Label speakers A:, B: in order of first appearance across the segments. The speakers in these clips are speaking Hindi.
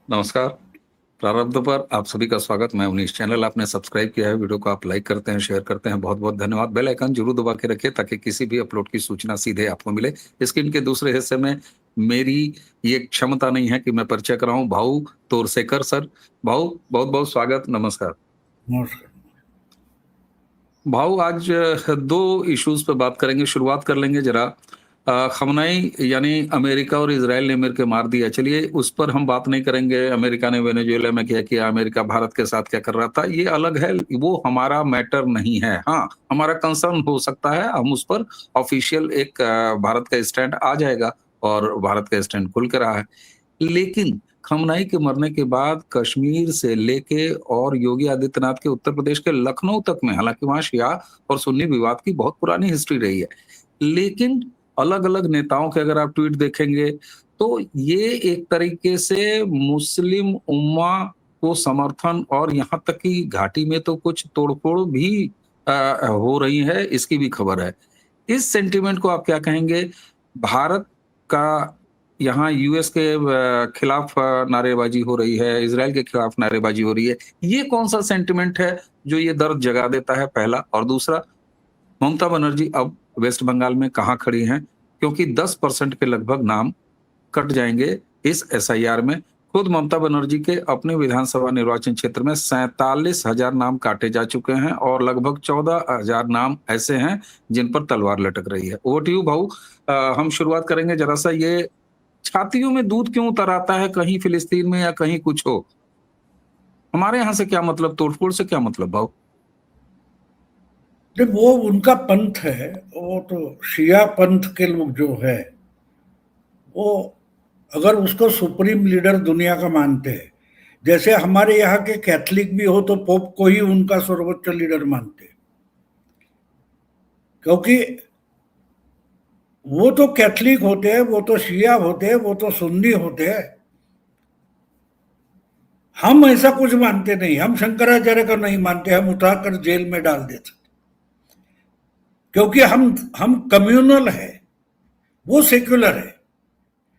A: नमस्कार। प्रारब्ध पर आप सभी का स्वागत। मैं उनीश। चैनल आपने सब्सक्राइब किया है, वीडियो को आप लाइक करते हैं, शेयर करते हैं, बहुत बहुत धन्यवाद। बेल आइकन जरूर दबा के रखिए ताकि किसी भी अपलोड की सूचना सीधे आपको मिले। स्क्रीन के दूसरे हिस्से में मेरी ये क्षमता नहीं है कि मैं परिचय कराऊं। भाऊ तोरसेकर सर, भाऊ बहुत बहुत स्वागत, नमस्कार।
B: नमस्कार।
A: भाऊ आज दो इश्यूज पे बात करेंगे। शुरुआत कर लेंगे जरा खमनाई यानी अमेरिका और इजराइल ने मिलकर मार दिया। चलिए उस पर हम बात नहीं करेंगे। अमेरिका ने वेनेजुएला में क्या किया, अमेरिका भारत के साथ क्या कर रहा था, ये अलग है, वो हमारा मैटर नहीं है। हाँ, हमारा कंसर्न हो सकता है, हम उस पर ऑफिशियल एक भारत का स्टैंड आ जाएगा और भारत का स्टैंड खुल कर रहा है। लेकिन खमनाई के मरने के बाद कश्मीर से लेके और योगी आदित्यनाथ के उत्तर प्रदेश के लखनऊ तक में, हालांकि वहां शिया और सुन्नी विवाद की बहुत पुरानी हिस्ट्री रही है, लेकिन अलग अलग नेताओं के अगर आप ट्वीट देखेंगे तो ये एक तरीके से मुस्लिम उम्मा को समर्थन, और यहाँ तक कि घाटी में तो कुछ तोड़फोड़ भी हो रही है, इसकी भी खबर है। इस सेंटिमेंट को आप क्या कहेंगे? भारत का यहाँ यूएस के खिलाफ नारेबाजी हो रही है, इजराइल के खिलाफ नारेबाजी हो रही है। ये कौन सा सेंटिमेंट है जो ये दर्द जगा देता है, पहला? और दूसरा, ममता बनर्जी अब वेस्ट बंगाल में कहाँ खड़ी हैं? क्योंकि 10% के लगभग नाम कट जाएंगे इस एसआईआर में। खुद ममता बनर्जी के अपने विधानसभा निर्वाचन क्षेत्र में 47,000 नाम काटे जा चुके हैं और लगभग 14,000 नाम ऐसे हैं जिन पर तलवार लटक रही है। ओवर टू यू भाऊ। हम शुरुआत करेंगे जरा सा, ये छातियों में दूध क्यों उतर आता है, कहीं फिलिस्तीन में या कहीं कुछ हो? हमारे यहाँ से क्या मतलब, तोड़फोड़ से क्या मतलब भाऊ?
B: जब वो उनका पंथ है, वो तो शिया पंथ के लोग जो है, वो अगर उसको सुप्रीम लीडर दुनिया का मानते हैं, जैसे हमारे यहाँ के कैथलिक भी हो तो पोप को ही उनका सर्वोच्च लीडर मानते हैं, क्योंकि वो तो कैथलिक होते हैं, वो तो शिया होते हैं, वो तो सुन्नी होते हैं। हम ऐसा कुछ मानते नहीं, हम शंकराचार्य का नहीं मानते, हम उठाकर जेल में डाल देते, क्योंकि हम कम्युनल है, वो सेक्युलर है।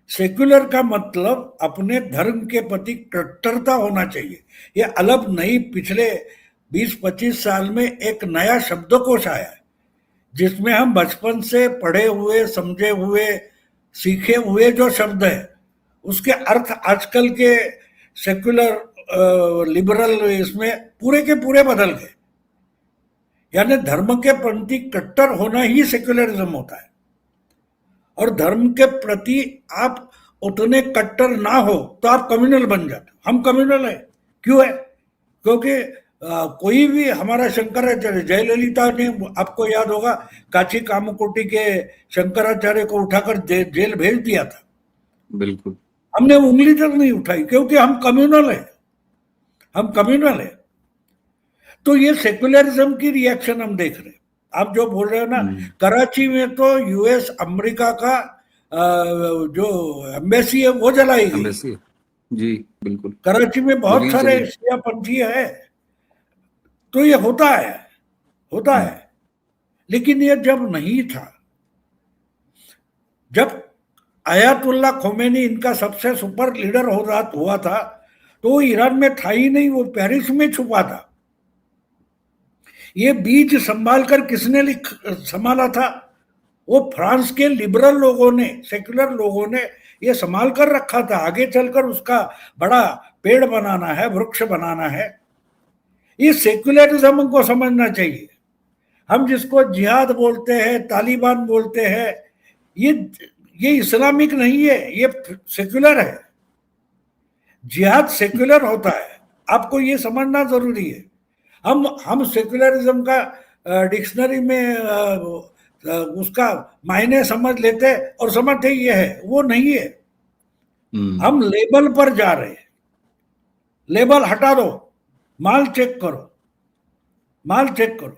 B: सेक्युलर का मतलब अपने धर्म के प्रति कट्टरता होना चाहिए। ये अलग नहीं, पिछले 20-25 साल में एक नया शब्दकोश आया है जिसमें हम बचपन से पढ़े हुए, समझे हुए, सीखे हुए जो शब्द है उसके अर्थ आजकल के सेक्युलर लिबरल इसमें पूरे के पूरे बदल गए। यानी धर्म के प्रति कट्टर होना ही सेक्युलरिज्म होता है, और धर्म के प्रति आप उतने कट्टर ना हो तो आप कम्युनल बन जाते। हम कम्युनल है, क्यों है? क्योंकि कोई भी हमारा शंकराचार्य, जयललिता ने, आपको याद होगा, काची कामकोटी के शंकराचार्य को उठाकर जेल भेज दिया था।
A: बिल्कुल।
B: हमने उंगली तक नहीं उठाई, क्योंकि हम कम्युनल है, हम कम्युनल है। तो ये सेक्युलरिज्म की रिएक्शन हम देख रहे हैं। आप जो बोल रहे हो ना, कराची में तो यूएस अमेरिका का जो एम्बेसी है वो जलाई गई।
A: एम्बेसी, जी बिल्कुल।
B: कराची में बहुत सारे शिया पंथी है। तो ये होता है, होता है। लेकिन ये जब नहीं था, जब आयतुल्ला खोमेनी इनका सबसे सुपर लीडर हुआ था, तो वो ईरान में था ही नहीं, वो पेरिस में छुपा था। ये बीज संभाल कर किसने संभाला था? वो फ्रांस के लिबरल लोगों ने, सेक्युलर लोगों ने ये संभाल कर रखा था। आगे चलकर उसका बड़ा पेड़ बनाना है, वृक्ष बनाना है। इस सेक्युलरिज्म को समझना चाहिए। हम जिसको जिहाद बोलते हैं, तालिबान बोलते हैं, ये इस्लामिक नहीं है, ये सेक्युलर है। जिहाद सेक्युलर होता है, आपको ये समझना जरूरी है। हम सेक्युलरिज्म का डिक्शनरी में उसका मायने समझ लेते और समझते ये है, वो नहीं है। हम लेबल पर जा रहे हैं। लेबल हटा दो, माल चेक करो, माल चेक करो।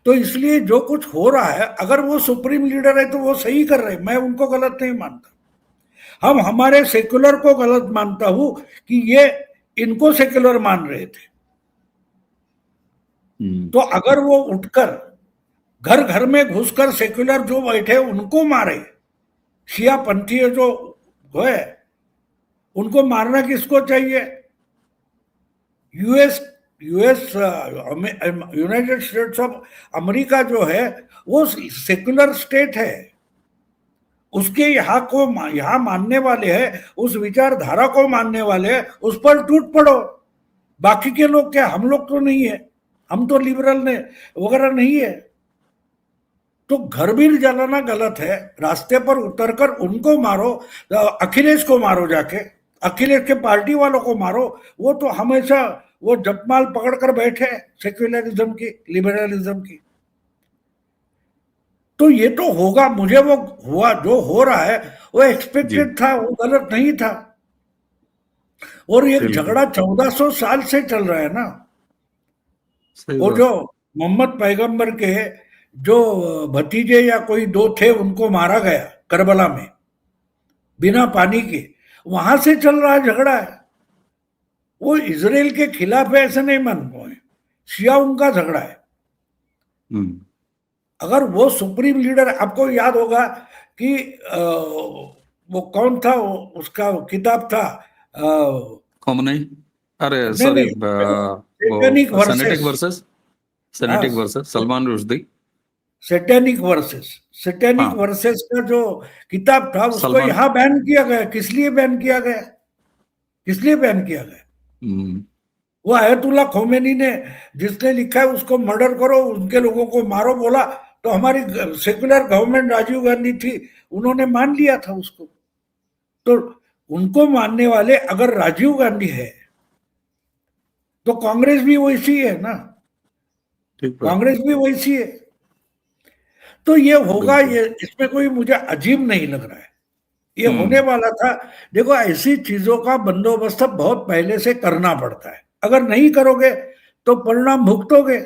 B: तो इसलिए जो कुछ हो रहा है, अगर वो सुप्रीम लीडर है तो वो सही कर रहे हैं, मैं उनको गलत नहीं मानता। हम हमारे सेक्युलर को गलत मानता हूं कि ये इनको सेक्युलर मान रहे थे। तो अगर वो उठकर घर घर में घुसकर सेक्युलर जो बैठे उनको मारे, शिया पंथी जो है, उनको मारना किसको चाहिए? US US United states of America जो है वो सेक्युलर स्टेट है, उसके यहाँ मानने वाले हैं, उस विचारधारा को मानने वाले हैं, उस पर टूट पड़ो। बाकी के लोग क्या, हम लोग तो नहीं है, हम तो लिबरल ने वगैरह नहीं है। तो घर भी जलाना गलत है, रास्ते पर उतरकर उनको मारो, अखिलेश को मारो, जाके अखिलेश के पार्टी वालों को मारो। वो तो हमेशा वो जपमाल पकड़ कर बैठे सेक्युलरिज्म की, लिबरलिज्म की। तो ये तो होगा, मुझे वो हुआ जो हो रहा है वो एक्सपेक्टेड था, वो गलत नहीं था। और ये झगड़ा 1400 साल से चल रहा है ना। वो जो मोहम्मद पैगंबर के जो भतीजे या कोई दो थे, उनको मारा गया करबला में बिना पानी के, वहां से चल रहा झगड़ा है। वो इजराइल के खिलाफ है ऐसे नहीं मानते हैं, शिया उनका झगड़ा है। अगर वो सुप्रीम लीडर, आपको याद होगा कि वो कौन था, उसका किताब था
A: खोमेनी, अरे sorry, satanic verses Salman Rushdie,
B: satanic verses का जो किताब था, उसको यहाँ बैन किया गया। किस लिए बैन किया गया? किस लिए बैन किया गया? वो आयतुल्ला खोमेनी ने, जिसने लिखा है उसको मर्डर करो, उनके लोगों को मारो बोला, तो हमारी सेक्युलर गवर्नमेंट राजीव गांधी थी, उन्होंने मान लिया था उसको। तो उनको मानने वाले अगर राजीव गांधी है तो कांग्रेस भी वैसी है ना, कांग्रेस भी वैसी है। तो ये होगा, ये इसमें कोई मुझे अजीब नहीं लग रहा है, ये होने वाला था। देखो, ऐसी चीजों का बंदोबस्त बहुत पहले से करना पड़ता है। अगर नहीं करोगे तो परिणाम भुगतोगे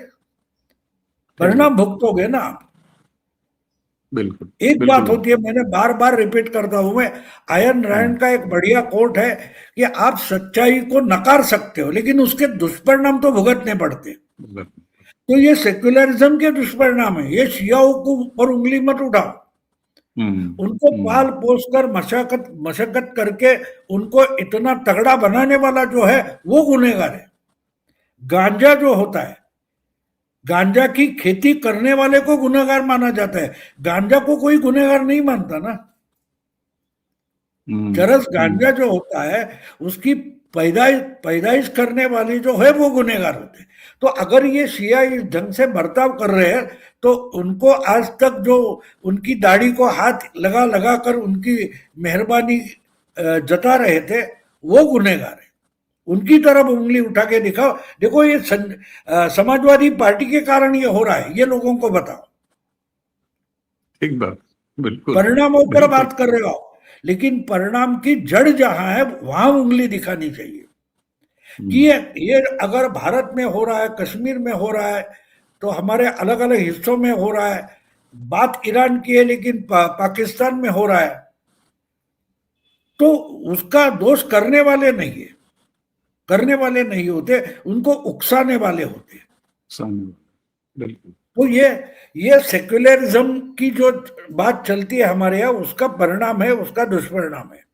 B: ना आप।
A: बिल्कुल।
B: एक बात होती है, मैंने बार बार रिपीट करता हूं मैं, आयन रैंड का एक बढ़िया कोट है कि आप सच्चाई को नकार सकते हो लेकिन उसके दुष्परिणाम तो भुगतने पड़ते हैं। तो ये सेक्युलरिज्म के दुष्परिणाम है। ये शियाओं को ऊपर उंगली मत उठाओ, उनको पाल पोस कर मशक्कत करके उनको इतना तगड़ा बनाने वाला जो है वो गुनहगार है। गांजा जो होता है, गांजा की खेती करने वाले को गुनहगार माना जाता है, गांजा को कोई गुनहगार नहीं मानता ना। चरस गांजा जो होता है उसकी पैदाइश करने वाले जो है वो गुनहगार होते हैं। तो अगर ये शिया इस ढंग से बर्ताव कर रहे हैं तो उनको आज तक जो उनकी दाढ़ी को हाथ लगा लगा कर उनकी मेहरबानी जता रहे थे वो गुनहगार है। उनकी तरफ उंगली उठा के दिखाओ, देखो ये समाजवादी पार्टी के कारण ये हो रहा है, ये लोगों को बताओ।
A: ठीक बात, बिल्कुल।
B: परिणामों पर बात कर रहे हो, लेकिन परिणाम की जड़ जहां है वहां उंगली दिखानी चाहिए कि ये अगर भारत में हो रहा है, कश्मीर में हो रहा है, तो हमारे अलग अलग हिस्सों में हो रहा है। बात ईरान की है लेकिन पाकिस्तान में हो रहा है, तो उसका दोष करने वाले नहीं होते, उनको उकसाने वाले होते। तो ये सेक्युलरिज्म की जो बात चलती है हमारे यहाँ, उसका परिणाम है, उसका दुष्परिणाम है।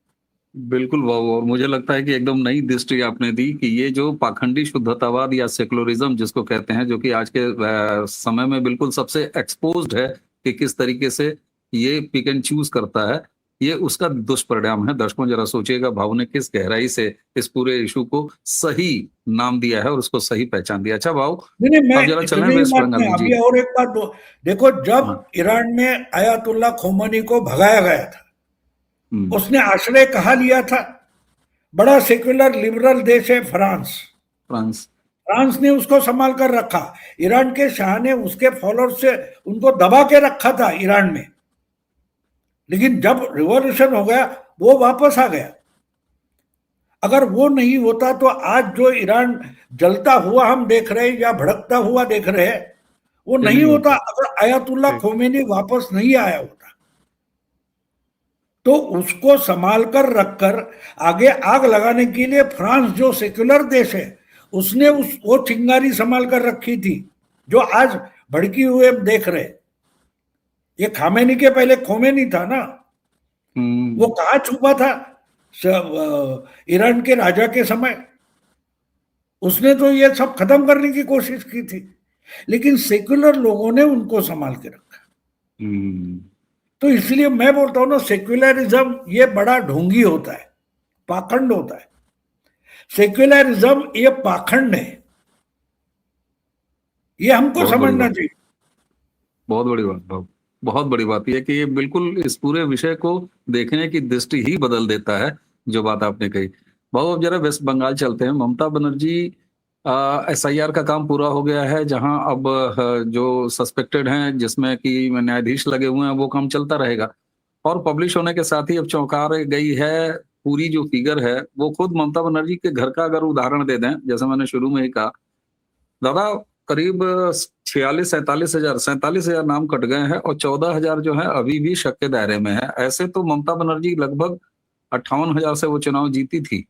A: बिल्कुल वाह। और मुझे लगता है कि एकदम नई दृष्टि आपने दी कि ये जो पाखंडी शुद्धतावाद या सेक्युलरिज्म जिसको कहते हैं, जो कि आज के समय में बिल्कुल सबसे एक्सपोज्ड है कि किस तरीके से ये पिक एंड चूज करता है, ये उसका दुष्परिणाम है। दर्शकों जरा सोचिएगा भाव ने किस गहराई से इस पूरे इशू को सही नाम दिया है और उसको सही पहचान दिया। अच्छा भाव, अब जरा चलें वेस्ट बंगाल में जी।
B: और एक बात देखो, जब ईरान में आयतुल्ला खोमेनी को भगाया गया था, उसने आश्रय कहाँ लिया था? बड़ा सेक्युलर लिबरल देश है फ्रांस ने उसको संभाल कर रखा। ईरान के शाह ने उसके फॉलोअर्स से उनको दबा के रखा था ईरान में, लेकिन जब रिवॉल्यूशन हो गया वो वापस आ गया। अगर वो नहीं होता तो आज जो ईरान जलता हुआ हम देख रहे हैं या भड़कता हुआ देख रहे हैं, वो नहीं होता अगर आयतुल्ला खोमेनी वापस नहीं आया होता। तो उसको संभाल कर रखकर आगे आग लगाने के लिए फ्रांस जो सेक्युलर देश है उसने वो चिंगारी संभाल कर रखी थी जो आज भड़की हुए देख रहे। ये खामेनी के पहले खोमेनी था ना, वो कहाँ छुपा था? ईरान के राजा के समय। उसने तो ये सब खत्म करने की कोशिश की थी, लेकिन सेक्युलर लोगों ने उनको संभाल के रखा। तो इसलिए मैं बोलता हूं ना, सेक्युलरिज्म ये बड़ा ढोंगी होता है, पाखंड होता है। सेक्युलरिज्म ये पाखंड है, ये हमको
A: बहुत बड़ी
B: समझना
A: बात,
B: चाहिए।
A: बहुत बड़ी बात, बहुत बड़ी बात यह है कि ये बिल्कुल इस पूरे विषय को देखने की दृष्टि ही बदल देता है, जो बात आपने कही। भाऊ अब जरा वेस्ट बंगाल चलते हैं। ममता बनर्जी, एसआईआर का काम पूरा हो गया है, जहां अब जो सस्पेक्टेड हैं जिसमें कि न्यायाधीश लगे हुए हैं, वो काम चलता रहेगा। और पब्लिश होने के साथ ही अब चौंका गई है पूरी जो फिगर है, वो खुद ममता बनर्जी के घर का अगर उदाहरण दे दें, जैसे मैंने शुरू में ही कहा, दादा करीब 47,000 नाम कट गए हैं और 14,000 जो है अभी भी शक के दायरे में है। ऐसे तो ममता बनर्जी लगभग 58,000 से वो चुनाव जीती थी,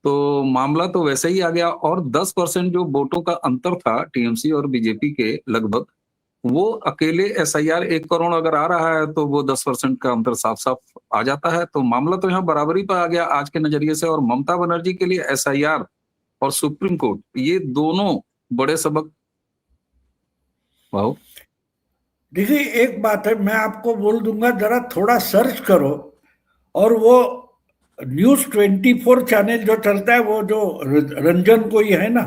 A: तो मामला तो वैसे ही आ गया। और 10% जो वोटों का अंतर था टीएमसी और बीजेपी के लगभग, वो अकेले एसआईआर 1 करोड़ अगर आ रहा है तो वो 10% का अंतर साफ साफ आ जाता है। तो मामला तो यहाँ बराबरी पर आ गया आज के नजरिए से। और ममता बनर्जी के लिए एसआईआर और सुप्रीम कोर्ट, ये दोनों बड़े सबक। वाह।
B: देखिए एक बात है, मैं आपको बोल दूंगा, जरा थोड़ा सर्च करो। और वो News 24 चैनल जो चलता है, वो जो रंजन कोई है ना,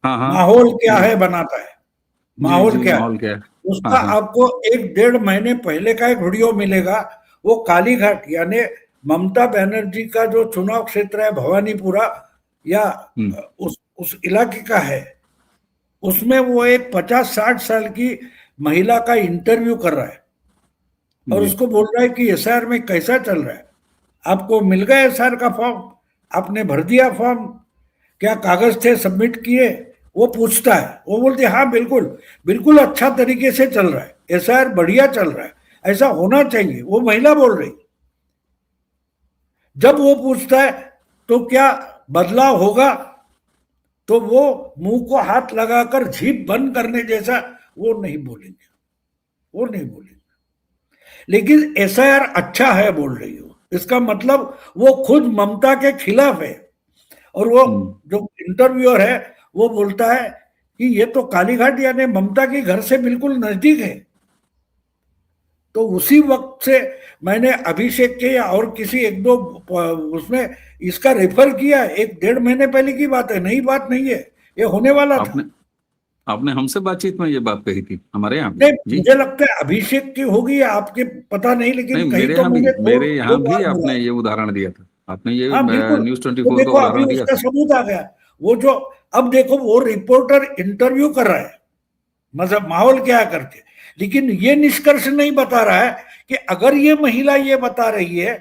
A: हाँ हाँ।
B: माहौल क्या
A: जी
B: है बनाता है,
A: जी
B: माहौल
A: जी,
B: क्या है,
A: माहौल क्या है।
B: उसका
A: हाँ हाँ।
B: आपको 1-1.5 महीने पहले का एक वीडियो मिलेगा। वो कालीघाट यानी ममता बनर्जी का जो चुनाव क्षेत्र है, भवानीपुरा या
A: हम्म
B: उस इलाके का है, उसमें वो एक 50-60 साल की महिला का इंटरव्यू कर रहा है और
A: जी।
B: उसको बोल रहा है कि एसआर में कैसा चल रहा है, आपको मिल गया एसआर का फॉर्म, आपने भर दिया फॉर्म, क्या कागज थे सबमिट किए। वो पूछता है, वो बोलते हैं हाँ बिल्कुल, बिल्कुल अच्छा तरीके से चल रहा है, एसआर बढ़िया चल रहा है, ऐसा होना चाहिए, वो महिला बोल रही। जब वो पूछता है तो क्या बदलाव होगा, तो वो मुंह को हाथ लगाकर जीभ बंद करने जैसा वो नहीं बोलेंगे, वो नहीं बोलेंगे। लेकिन एसआईआर अच्छा है बोल रही हो, इसका मतलब वो खुद ममता के खिलाफ है। और वो
A: हम्म
B: जो इंटरव्यूअर है, वो बोलता है कि ये तो कालीघाट यानी ममता के घर से बिल्कुल नजदीक है। तो उसी वक्त से मैंने अभिषेक के या और किसी 1-2 उसमें इसका रेफर किया, 1-1.5 महीने पहले की बात है, नई बात नहीं है, ये होने वाला था।
A: आपने आपने हमसे बातचीत में ये बात कही थी हमारे यहाँ भी
B: नहीं,
A: जी।
B: मुझे लगता है अभिषेक की होगी या आपके, पता नहीं, लेकिन
A: नहीं,
B: कहीं तो मुझे दो
A: मेरे
B: दो
A: यहाँ भी
B: बार मिला
A: आपने
B: है।
A: ये उदाहरण दिया था। आपने ये
B: हाँ बिल्कुल,
A: न्यूज
B: तो
A: 24 का
B: देखो अभी
A: उदाहरण दिया
B: उसका
A: था।
B: सबूत आ गया। वो जो, अब देखो वो रिपोर्टर इंटरव्यू कर रहा है, मतलब माहौल क्या है करके, लेकिन ये निष्कर्ष नहीं बता रहा है कि अगर ये महिला ये बता रही है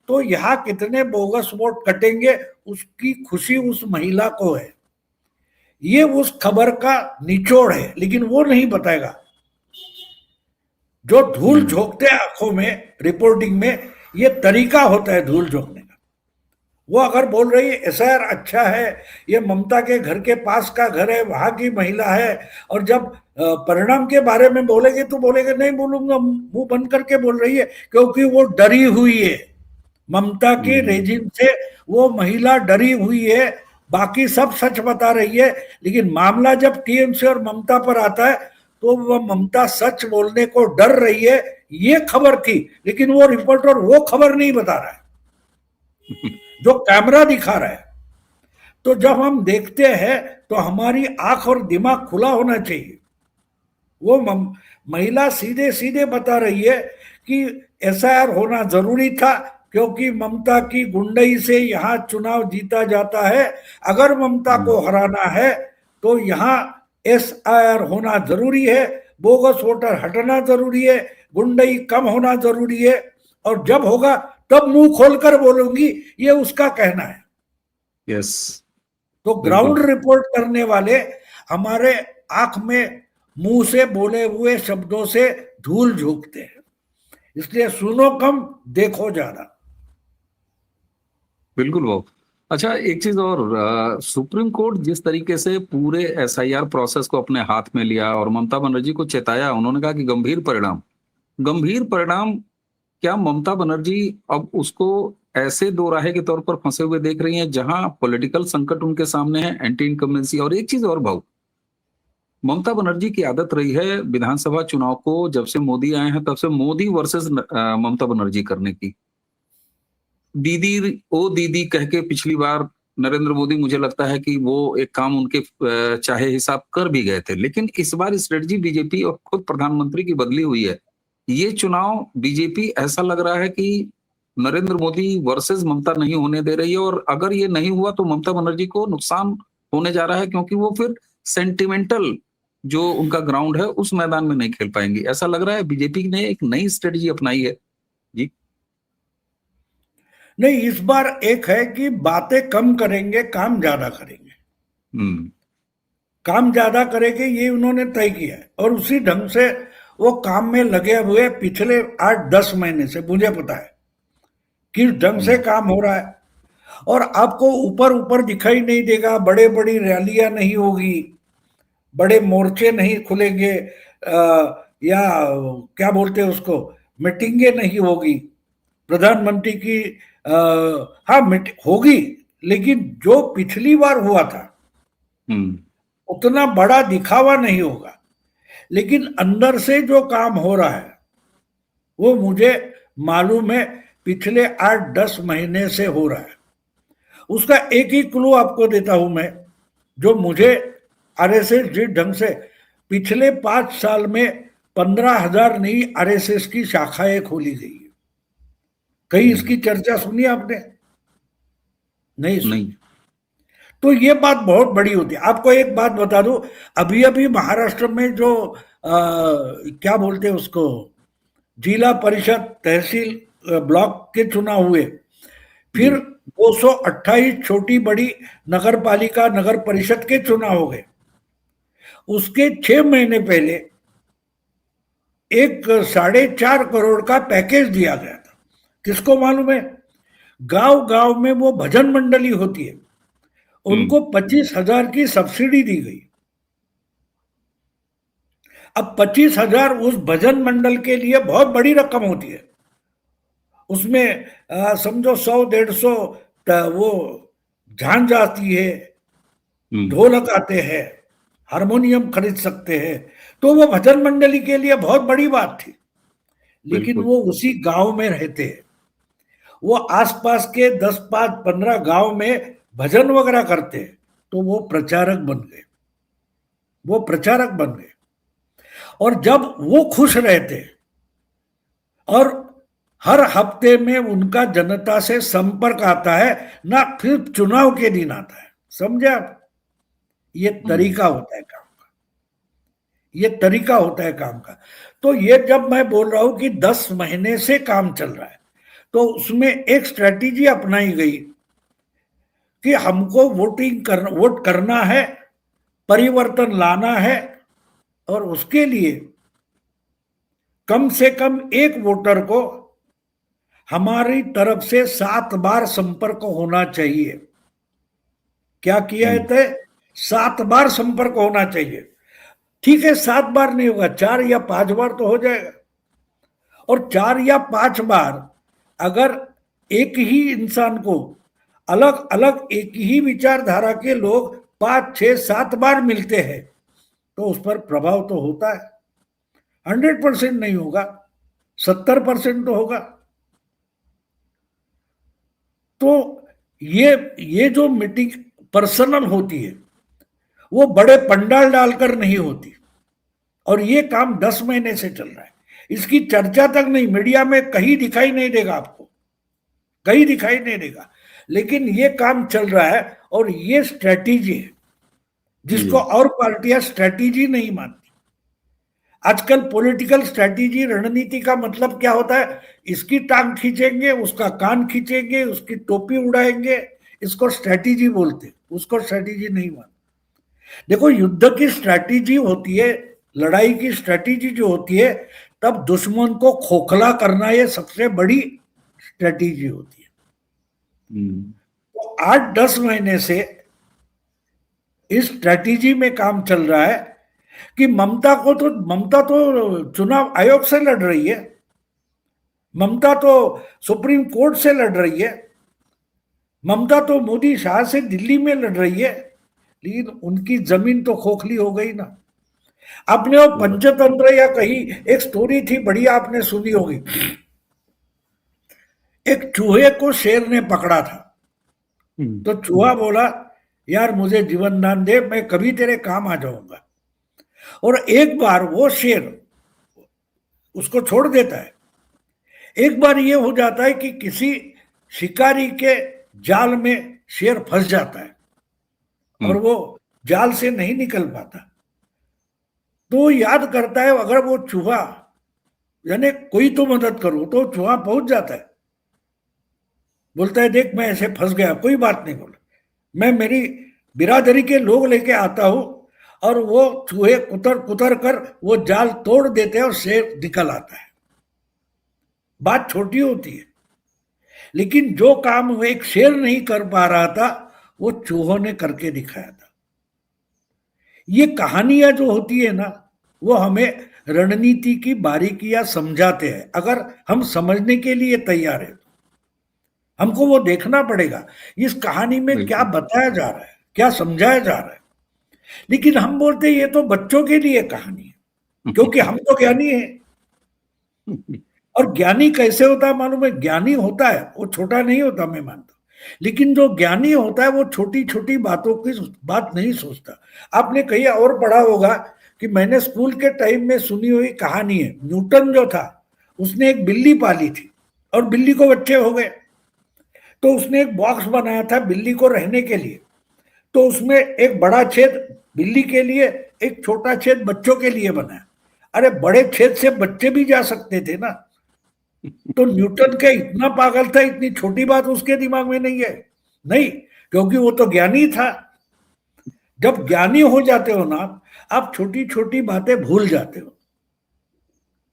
B: तो यहाँ कितने बोगस वोट कटेंगे, उसकी खुशी उस महिला को है। ये उस खबर का निचोड़ है, लेकिन वो नहीं बताएगा। जो धूल
A: हम्म
B: झोंकते हैं आंखों में रिपोर्टिंग में, ये तरीका होता है धूल झोंकने का। वो अगर बोल रही है एसआईआर अच्छा है, ये ममता के घर के पास का घर है, वहां की महिला है, और जब परिणाम के बारे में बोलेंगे तो बोलेंगे नहीं बोलूंगा, मुंह बंद करके बोल रही है, क्योंकि वो डरी हुई है ममता के
A: हम्म
B: रेजिम से। वो महिला डरी हुई है, बाकी सब सच बता रही है, लेकिन मामला जब टीएमसी और ममता पर आता है तो वह ममता सच बोलने को डर रही है। ये खबर थी, लेकिन वो रिपोर्टर वो खबर नहीं बता रहा है जो कैमरा दिखा रहा है। तो जब हम देखते हैं तो हमारी आंख और दिमाग खुला होना चाहिए। वो महिला सीधे सीधे बता रही है कि एसआईआर होना जरूरी था, क्योंकि ममता की गुंडई से यहाँ चुनाव जीता जाता है। अगर ममता को हराना है तो यहाँ एसआईआर होना जरूरी है, बोगस वोटर हटाना जरूरी है, गुंडई कम होना जरूरी है, और जब होगा तब मुंह खोलकर बोलूंगी, ये उसका कहना है।
A: यस,
B: तो
A: बिल्कुल।
B: ग्राउंड रिपोर्ट करने वाले हमारे आंख में मुंह से बोले हुए शब्दों से धूल झोंकते हैं, इसलिए सुनो कम देखो ज्यादा।
A: बिल्कुल वो। अच्छा एक चीज और, सुप्रीम कोर्ट जिस तरीके से पूरे एसआईआर प्रोसेस को अपने हाथ में लिया और ममता बनर्जी को चेताया, उन्होंने कहा कि गंभीर परिणाम, गंभीर परिणाम। क्या ममता बनर्जी अब उसको ऐसे दो राहे के तौर पर फंसे हुए देख रही हैं जहां पॉलिटिकल संकट उनके सामने है, एंटी इनकम्बेंसी। और एक चीज और भाऊ, ममता बनर्जी की आदत रही है विधानसभा चुनाव को जब से मोदी आए हैं तब से मोदी वर्सेस ममता बनर्जी करने की। दीदी ओ दीदी कह के पिछली बार नरेंद्र मोदी, मुझे लगता है कि वो एक काम उनके चाहे हिसाब कर भी गए थे, लेकिन इस बार स्ट्रेटजी बीजेपी और खुद प्रधानमंत्री की बदली हुई है। ये चुनाव बीजेपी ऐसा लग रहा है कि नरेंद्र मोदी वर्सेस ममता नहीं होने दे रही है, और अगर ये नहीं हुआ तो ममता बनर्जी को नुकसान होने जा रहा है, क्योंकि वो फिर सेंटिमेंटल जो उनका ग्राउंड है उस मैदान में नहीं खेल पाएंगी। ऐसा लग रहा है बीजेपी ने एक नई स्ट्रेटजी अपनाई है जी।
B: नहीं, इस बार एक है कि बातें कम करेंगे, काम ज्यादा करेंगे।
A: हम्म।
B: काम ज्यादा करेंगे ये उन्होंने तय किया है, और उसी ढंग से वो काम में लगे हुए पिछले 8-10 महीने से। मुझे पता है किस ढंग से काम हो रहा है, और आपको ऊपर ऊपर दिखाई नहीं देगा। बड़े बड़ी रैलियां नहीं होगी, बड़े मोर्चे नहीं खुलेंगे, या क्या बोलते हैं उसको, मीटिंगें नहीं होगी प्रधानमंत्री की। हाँ, मीटिंग होगी, लेकिन जो पिछली बार हुआ था उतना बड़ा दिखावा नहीं होगा। लेकिन अंदर से जो काम हो रहा है वो मुझे मालूम है पिछले 8-10 महीने से हो रहा है। उसका एक ही क्लू आपको देता हूं मैं, जो मुझे आरएसएस जिस ढंग से पिछले 5 साल में 15,000 नई आरएसएस की शाखाएं खोली गई है। कहीं इसकी चर्चा सुनी आपने? नहीं सुनी।
A: नहीं।
B: तो ये बात बहुत बड़ी होती है। आपको एक बात बता दूं, अभी अभी महाराष्ट्र में जो क्या बोलते हैं उसको, जिला परिषद, तहसील, ब्लॉक के चुनाव हुए, फिर 228 छोटी बड़ी नगर पालिका, नगर परिषद के चुनाव हो गए। उसके 6 महीने पहले एक 4.5 करोड़ का पैकेज दिया गया था। किसको मालूम है? गांव गांव में वो भजन मंडली होती है, उनको 25,000 की सब्सिडी दी गई। अब 25,000 उस भजन मंडल के लिए बहुत बड़ी रकम होती है। उसमें समझो 100-150 वो झांझ आती है, ढोलक आते हैं, हारमोनियम खरीद सकते हैं। तो वो भजन मंडली के लिए बहुत बड़ी बात थी। लेकिन वो उसी गांव में रहते हैं, वो आसपास के 10-15 गांव में भजन वगैरह करते हैं, तो वो प्रचारक बन गए। वो प्रचारक बन गए, और जब वो खुश रहते और हर हफ्ते में उनका जनता से संपर्क आता है ना, फिर चुनाव के दिन आता है। समझे आप? ये तरीका होता है काम का, ये तरीका होता है काम का। तो ये जब मैं बोल रहा हूं कि 10 महीने से काम चल रहा है, तो उसमें एक स्ट्रेटेजी अपनाई गई कि हमको वोट करना है, परिवर्तन लाना है, और उसके लिए कम से कम एक वोटर को हमारी तरफ से 7 बार संपर्क होना चाहिए। क्या किया है तय? 7 बार संपर्क होना चाहिए। ठीक है, 7 बार नहीं होगा, 4 या 5 बार तो हो जाएगा। और 4 या 5 बार अगर एक ही इंसान को अलग अलग एक ही विचारधारा के लोग 5-6-7 बार मिलते हैं, तो उस पर प्रभाव तो होता है। 100% नहीं होगा, 70% तो होगा। तो ये जो मीटिंग पर्सनल होती है, वो बड़े पंडाल डालकर नहीं होती। और ये काम 10 महीने से चल रहा है। इसकी चर्चा तक नहीं, मीडिया में कहीं दिखाई नहीं देगा आपको, कहीं दिखाई नहीं देगा। लेकिन ये काम चल रहा है, और ये स्ट्रेटेजी है जिसको और पार्टियां स्ट्रेटेजी नहीं मानती। आजकल पॉलिटिकल स्ट्रेटेजी, रणनीति का मतलब क्या होता है? इसकी टांग खींचेंगे, उसका कान खींचेंगे, उसकी टोपी उड़ाएंगे, इसको स्ट्रेटेजी बोलते, उसको स्ट्रेटेजी नहीं मानते। देखो, युद्ध की स्ट्रेटेजी होती है, लड़ाई की स्ट्रेटेजी जो होती है, तब दुश्मन को खोखला करना, ये सबसे बड़ी स्ट्रेटेजी होती है। तो 8-10 महीने से इस स्ट्रेटेजी में काम चल रहा है कि ममता तो चुनाव आयोग से लड़ रही है, ममता तो सुप्रीम कोर्ट से लड़ रही है, ममता तो मोदी शाह से दिल्ली में लड़ रही है, लेकिन उनकी जमीन तो खोखली हो गई ना। आपने वो पंचतंत्र या कहीं एक स्टोरी थी बढ़िया, आपने सुनी होगी। एक चूहे को शेर ने पकड़ा था, तो चूहा बोला यार मुझे जीवन दान दे, मैं कभी तेरे काम आ जाऊंगा। और एक बार वो शेर उसको छोड़ देता है। एक बार ये हो जाता है कि किसी शिकारी के जाल में शेर फंस जाता है और वो जाल से नहीं निकल पाता। तो याद करता है अगर वो चूहा, यानी कोई तो मदद करो, तो चूहा पहुंच जाता है, बोलता है देख मैं ऐसे फंस गया, कोई बात नहीं, बोला मैं मेरी बिरादरी के लोग लेके आता हूं। और वो चूहे कुतर कुतर कर वो जाल तोड़ देते हैं और शेर निकल आता है। बात छोटी होती है, लेकिन जो काम वो एक शेर नहीं कर पा रहा था, वो चूहों ने करके दिखाया था। ये कहानियां जो होती है ना, वो हमें रणनीति की बारीकियां समझाते हैं। अगर हम समझने के लिए तैयार है, हमको वो देखना पड़ेगा इस कहानी में क्या बताया जा रहा है, क्या समझाया जा रहा है। लेकिन हम बोलते हैं ये तो बच्चों के लिए कहानी है, क्योंकि हम तो ज्ञानी हैं। और ज्ञानी कैसे होता है मालूम है? ज्ञानी होता है वो छोटा नहीं होता, मैं मानता हूं, लेकिन जो ज्ञानी होता है वो छोटी छोटी बातों की बात नहीं सोचता। आपने कहीं और पढ़ा होगा कि मैंने स्कूल के टाइम में सुनी हुई कहानी है, न्यूटन जो था उसने एक बिल्ली पाली थी और बिल्ली को बच्चे हो गए, तो उसने एक बॉक्स बनाया था बिल्ली को रहने के लिए। तो उसमें एक बड़ा छेद बिल्ली के लिए, एक छोटा छेद बच्चों के लिए बनाया। अरे बड़े छेद से बच्चे भी जा सकते थे ना। तो न्यूटन क्या इतना पागल था, इतनी छोटी बात उसके दिमाग में नहीं है? नहीं, क्योंकि वो तो ज्ञानी था। जब ज्ञानी हो जाते हो ना आप छोटी छोटी बातें भूल जाते हो।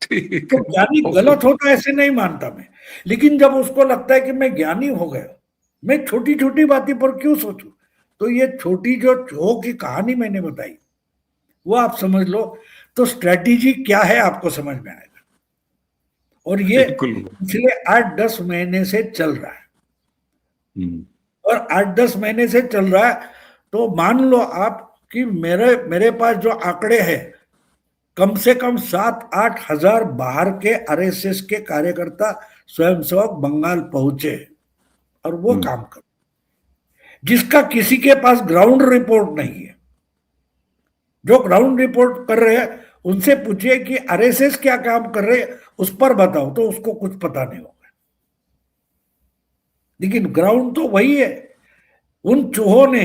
B: तो ज्ञानी गलत होता है ऐसे नहीं मानता मैं, लेकिन जब उसको लगता है कि मैं ज्ञानी हो गया, मैं छोटी छोटी बातें पर क्यों सोचूं, तो ये छोटी जो चो की कहानी मैंने बताई वो आप समझ लो, तो स्ट्रेटेजी क्या है आपको समझ में आएगा। और ये पिछले 8-10 महीने से चल रहा है, और 8-10 महीने से चल रहा है। तो मान लो आप कि मेरे पास जो आंकड़े हैं, कम से कम 7-8 हजार बाहर के आरएसएस के कार्यकर्ता स्वयंसेवक बंगाल पहुंचे और वो काम कर, जिसका किसी के पास ग्राउंड रिपोर्ट नहीं है। जो ग्राउंड रिपोर्ट कर रहे हैं उनसे पूछिए कि आरएसएस क्या काम कर रहे हैं, उस पर बताओ, तो उसको कुछ पता नहीं होगा। लेकिन ग्राउंड तो वही है। उन चूहों ने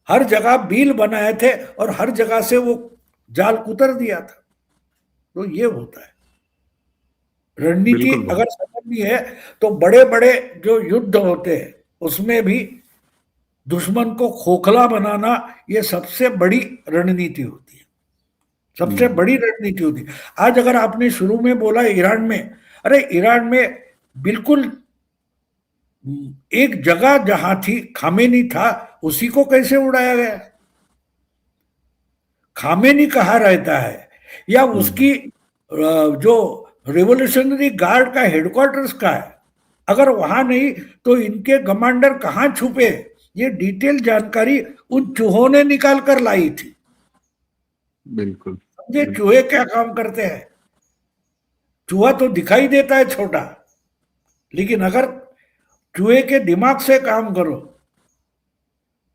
B: हर जगह बिल बनाए थे और हर जगह से वो जाल कुतर दिया था। तो ये होता है रणनीति। अगर समझनी है तो बड़े बड़े जो युद्ध होते हैं उसमें भी दुश्मन को खोखला बनाना ये सबसे बड़ी रणनीति होती है, सबसे बड़ी रणनीति होती है। आज अगर आपने शुरू में बोला ईरान में, अरे ईरान में बिल्कुल एक जगह जहां थी खामेनी था, उसी को कैसे उड़ाया गया? खामेनी कहाँ रहता है, या उसकी जो रिवोल्यूशनरी गार्ड का हेडक्वार्टर्स का है? अगर वहां नहीं तो इनके कमांडर कहाँ छुपे? ये डिटेल जानकारी उन चूहों ने निकाल कर लाई थी।
A: बिल्कुल।
B: समझे चूहे क्या काम करते हैं? चूहा तो दिखाई देता है छोटा, लेकिन अगर चूहे के दिमाग से काम करो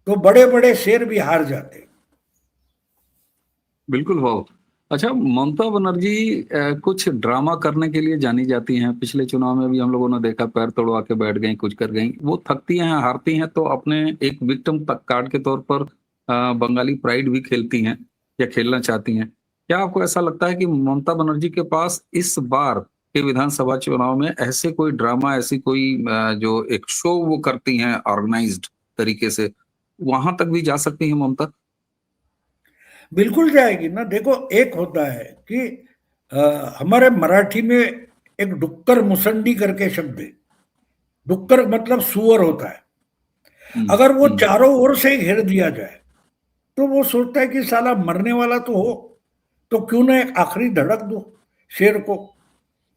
B: तो बड़े बड़े शेर भी हार जाते।
A: बिल्कुल भाव। अच्छा, ममता बनर्जी कुछ ड्रामा करने के लिए जानी जाती हैं। पिछले चुनाव में भी हम लोगों ने देखा, पैर तोड़वा के बैठ गई, कुछ कर गई। वो थकती हैं, हारती हैं तो अपने एक विक्टिम कार्ड के तौर पर बंगाली प्राइड भी खेलती हैं या खेलना चाहती हैं। क्या आपको ऐसा लगता है कि ममता बनर्जी के पास इस बार के विधानसभा चुनाव में ऐसे कोई ड्रामा, ऐसी कोई जो एक शो वो करती हैं ऑर्गेनाइज्ड तरीके से, वहां तक भी जा सकती हैं ममता?
B: बिल्कुल जाएगी ना। देखो एक होता है कि हमारे मराठी में एक डुक्कर मुसंडी करके शब्द है। डुक्कर मतलब सुअर होता है। अगर वो चारों ओर से घेर दिया जाए तो वो सोचता है कि साला मरने वाला तो हो, तो क्यों ना एक आखिरी धड़क दो शेर को,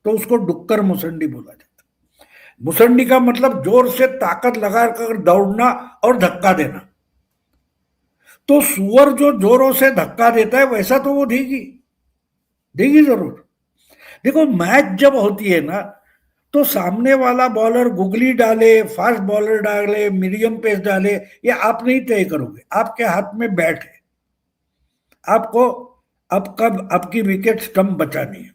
B: तो उसको डुक्कर मुसंडी बोला जाता है। मुसंडी का मतलब जोर से ताकत लगाकर दौड़ना और धक्का देना। तो सुअर जो जोरों से धक्का देता है वैसा तो वो देगी, देगी जरूर। देखो मैच जब होती है ना, तो सामने वाला बॉलर गुगली डाले, फास्ट बॉलर डाले, मीडियम पेस डाले, ये आप नहीं तय करोगे, आपके हाथ में बैट है, आपको अब कब आपकी विकेट स्टंप बचानी है।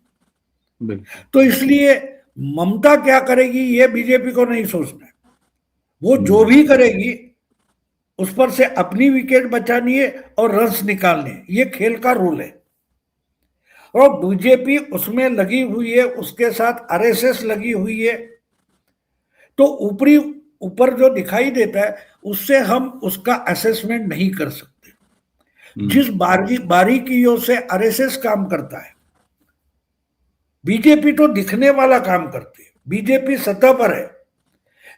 A: बिल्कुल।
B: तो इसलिए ममता क्या करेगी ये बीजेपी को नहीं सोचना है, वो जो भी करेगी उस पर से अपनी विकेट बचानी है और रन्स निकालने, ये खेल का रूल है। और बीजेपी उसमें लगी हुई है, उसके साथ आरएसएस लगी हुई है। तो ऊपरी ऊपर जो दिखाई देता है उससे हम उसका असेसमेंट नहीं कर सकते। जिस बारीकियों से आरएसएस काम करता है, बीजेपी तो दिखने वाला काम करती है, बीजेपी सतह पर है,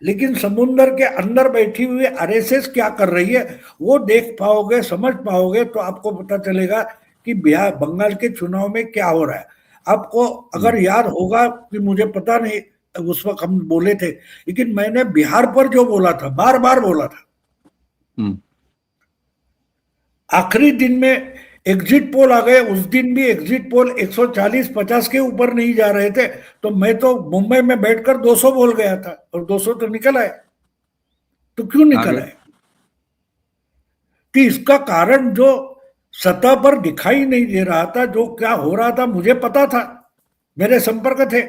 B: लेकिन समुद्र के अंदर बैठी हुई आरएसएस क्या कर रही है वो देख पाओगे, समझ पाओगे तो आपको पता चलेगा कि बिहार बंगाल के चुनाव में क्या हो रहा है। आपको अगर याद होगा कि मुझे पता नहीं उस वक्त हम बोले थे, लेकिन मैंने बिहार पर जो बोला था, बार बार बोला था। आखिरी दिन में एग्जिट पोल आ गए, उस दिन भी एग्जिट पोल 140-50 के ऊपर नहीं जा रहे थे, तो मैं तो मुंबई में बैठकर 200 बोल गया था और 200 तो निकल आए। तो क्यों निकल आए? कि इसका कारण जो सतह पर दिखाई नहीं दे रहा था, जो क्या हो रहा था मुझे पता था, मेरे संपर्क थे।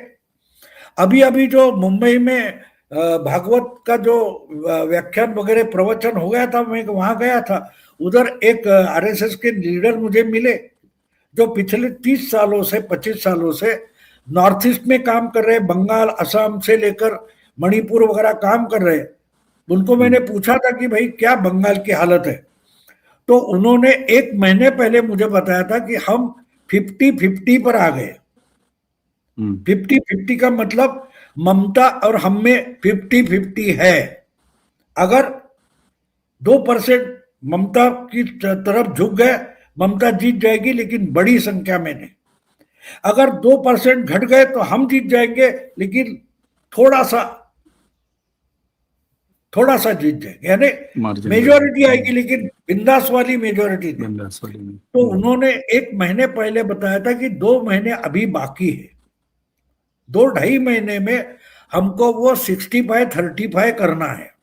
B: अभी अभी जो मुंबई में भागवत का जो व्याख्यान वगैरह प्रवचन हो गया था, मैं वहां गया था, उधर एक आरएसएस के लीडर मुझे मिले जो पिछले 30 सालों से 25 सालों से नॉर्थ ईस्ट में काम कर रहे, बंगाल असम से लेकर मणिपुर वगैरह काम कर रहे। उनको मैंने पूछा था कि भाई क्या बंगाल की हालत है, तो उन्होंने 1 महीने पहले मुझे बताया था कि हम 50-50 पर आ गए। 50-50 का मतलब ममता और हम में 50-50 है। अगर 2% ममता की तरफ झुक गए, ममता जीत जाएगी, लेकिन बड़ी संख्या में नहीं। अगर 2% घट गए तो हम जीत जाएंगे, लेकिन थोड़ा सा जीत जाएंगे, यानी मेजोरिटी आएगी, लेकिन बिंदास वाली मेजोरिटी नहीं। तो उन्होंने 1 महीने पहले बताया था कि 2 महीने अभी बाकी है, 2-2.5 महीने में हमको वो 65-35 करना है।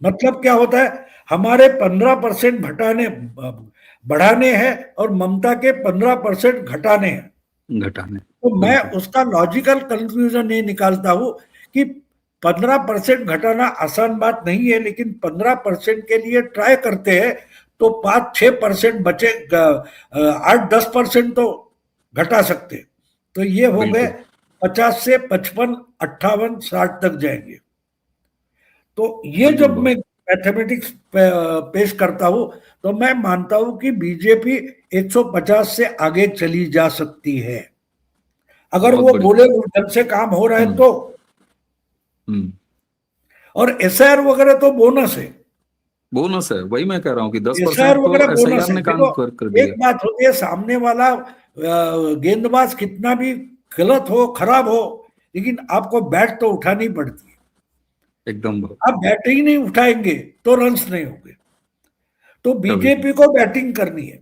B: मतलब क्या होता है, हमारे 15% बढ़ाने हैं और ममता के 15% घटाने हैं। तो मैं उसका लॉजिकल कंक्लूजन ये निकालता हूं कि 15% घटाना आसान बात नहीं है, लेकिन 15% के लिए ट्राई करते हैं तो 5-6% बचे, 8-10% तो घटा सकते। तो ये हो गए 50 से 55, 58, 60 तक जाएंगे। तो ये जब मैं मैथमेटिक्स पेश करता हूं तो मैं मानता हूं कि बीजेपी 150 से आगे चली जा सकती है, अगर वो बोले ढंग से काम हो रहा है तो। और एसआईआर वगैरह तो बोनस है,
A: वही मैं कह रहा हूं कि 10%
B: एसआईआर वगैरह
A: तो
B: बोनस है।
A: काम कर दिया।
B: एक बात होती है, सामने वाला गेंदबाज कितना भी गलत हो, खराब हो, लेकिन आपको बैट तो उठानी पड़ती है।
A: एकदम
B: आप बैट ही नहीं उठाएंगे तो रन्स नहीं होंगे। तो बीजेपी को बैटिंग करनी है,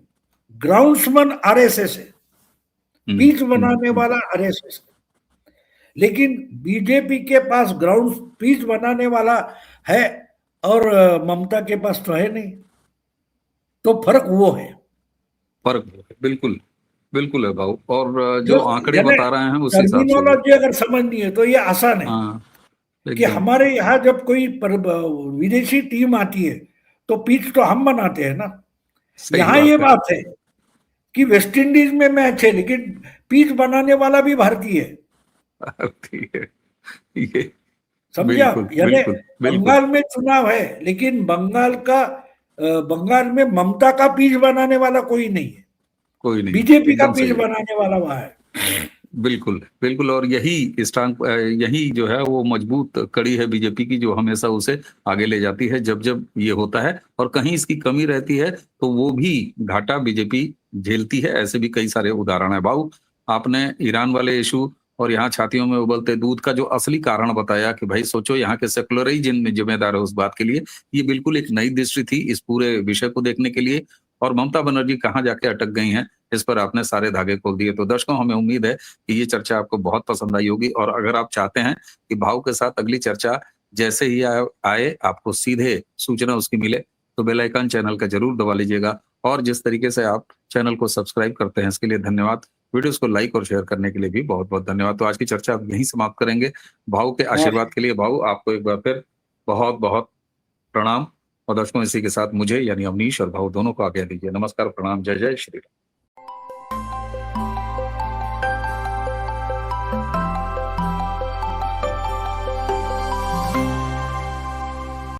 B: ग्राउंड्समैन आरएसएस है, पिच बनाने वाला आरएसएस है, लेकिन बीजेपी के पास ग्राउंड पिच बनाने वाला है और ममता के पास तो है नहीं। तो फर्क वो है,
A: बिल्कुल बिल्कुल है भाऊ। और जो आंकड़े बता रहे हैं उस हिसाब से
B: टर्मिनोलॉजी अगर समझनी है तो ये आसान है। कि हमारे यहाँ जब कोई विदेशी टीम आती है तो पिच तो हम बनाते हैं ना। यहाँ ये बात है कि वेस्ट इंडीज में मैच है, लेकिन पिच बनाने वाला भी भारतीय है। समझा? यानी बंगाल में चुनाव है, लेकिन बंगाल में ममता का पिच बनाने वाला कोई नहीं है, बीजेपी का पिच बनाने वाला वहां है।
A: बिल्कुल बिल्कुल। और यही जो है वो मजबूत कड़ी है बीजेपी की, जो हमेशा उसे आगे ले जाती है जब जब ये होता है। और कहीं इसकी कमी रहती है तो वो भी घाटा बीजेपी झेलती है। ऐसे भी कई सारे उदाहरण है भाऊ। आपने ईरान वाले इशू और यहाँ छातियों में उबलते दूध का जो असली कारण बताया कि भाई सोचो यहाँ के सेकुलर ही जिन जिम्मेदार है उस बात के लिए। ये बिल्कुल एक नई दृष्टि थी इस पूरे विषय को देखने के लिए, और ममता बनर्जी कहाँ जाके अटक गई हैं, इस पर आपने सारे धागे खोल दिए। तो दर्शकों, हमें उम्मीद है कि ये चर्चा आपको बहुत पसंद आई होगी, और अगर आप चाहते हैं कि भाव के साथ अगली चर्चा जैसे ही आए आपको सीधे सूचना उसकी मिले, तो बेल आइकन चैनल का जरूर दबा लीजिएगा। और जिस तरीके से आप चैनल को सब्सक्राइब करते हैं इसके लिए धन्यवाद। वीडियोस को लाइक और शेयर करने के लिए भी बहुत-बहुत धन्यवाद। तो आज की चर्चा अब यहीं समाप्त करेंगे। भाऊ के आशीर्वाद के लिए भाऊ आपको एक बार फिर बहुत-बहुत प्रणाम, और दर्शकों इसी के साथ मुझे यानी अवनीश और भाऊ दोनों को आज्ञा दीजिए। नमस्कार, प्रणाम, जय जय श्री राम।